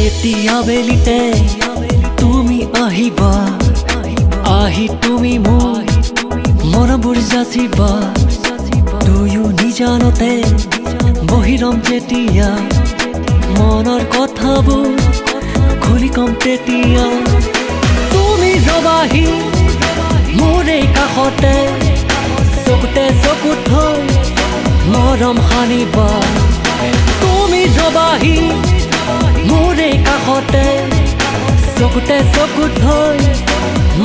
এতিয়া বেলিতে তুমি আহিবা আহি তুমি মোৰ মনবোৰ যাচিবা দুয়ো নিজানতে বহিৰম যেতিয়া মনৰ কথাবোৰ খুলি কম তেতিয়া তুমি ৰবাহি মোৰে কাষতে চকুতে চকুত থৈ মৰম সানিবা তুমি ৰবাহি মোৰে কাষতে চকুতে চকুত থৈ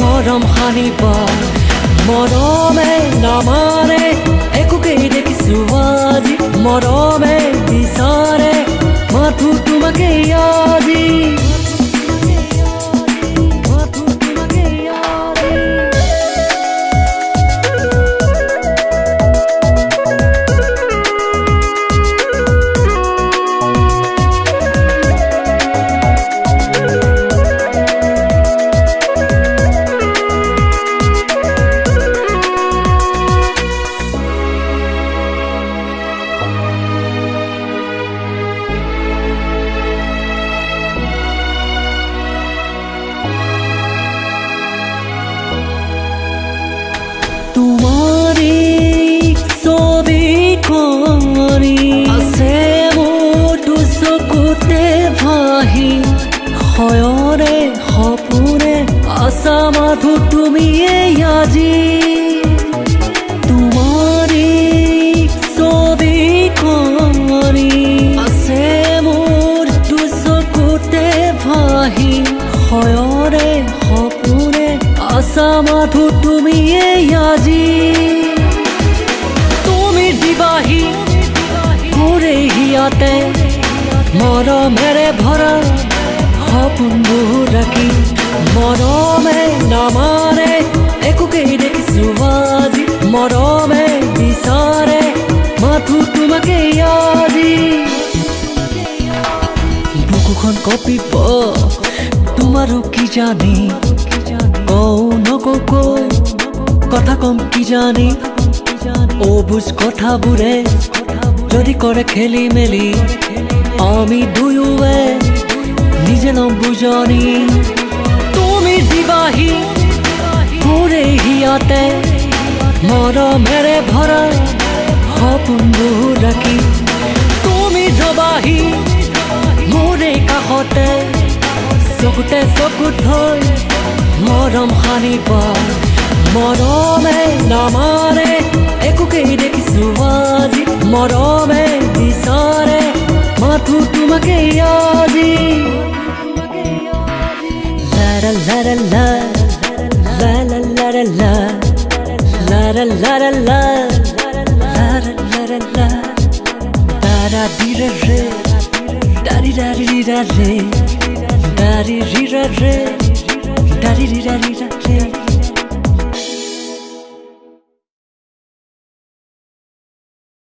মৰম সানিবা মৰমে নামাৰে একোকেই দেখিছো আজি মৰমে বিচাৰে মাথো তোমাকে আজি तुम्हारी सोबी कोरी आसे मोटू सकुते भाही हयरे हपुरे आशा माथु तुमिए याजी तुम्हारी सोबी कोरी आसे मोटू सकुते भाही हयरे हपुरे आशा माथु तुमिए याजी তুমি দিবাহি মোৰে হিয়াতে মৰমেৰে ভৰা সপোনবোৰ ৰাখি মৰমে নামাৰে একোকেই দেখিছো আজি মৰমে বিচাৰে মাথো তোমাকে আজি বুকুখন কঁপিব তোমাৰো কি জানি নকৈ কথা কম কি জানি অবুজ কথাবোৰে যদি কৰে খেলি মেলি আমি দুয়োৱে নিজে লম বুজনি তুমি দিবাহি মোৰে হিয়াতে মৰমেৰে ভৰা সপোনবোৰ ৰাখি তুমি ৰবাহি মোৰে কাষতে চকুতে চকুত থৈ মৰম সানিবা মৰমে নামাৰে একোকেই দেখিছো আজি মৰমে বিচাৰে মাথো তোমাকে আজি লা লা লা লা লা লা লা লা লা লা লা লা লা লা লা লা di re dari dari dari dari dari dari dari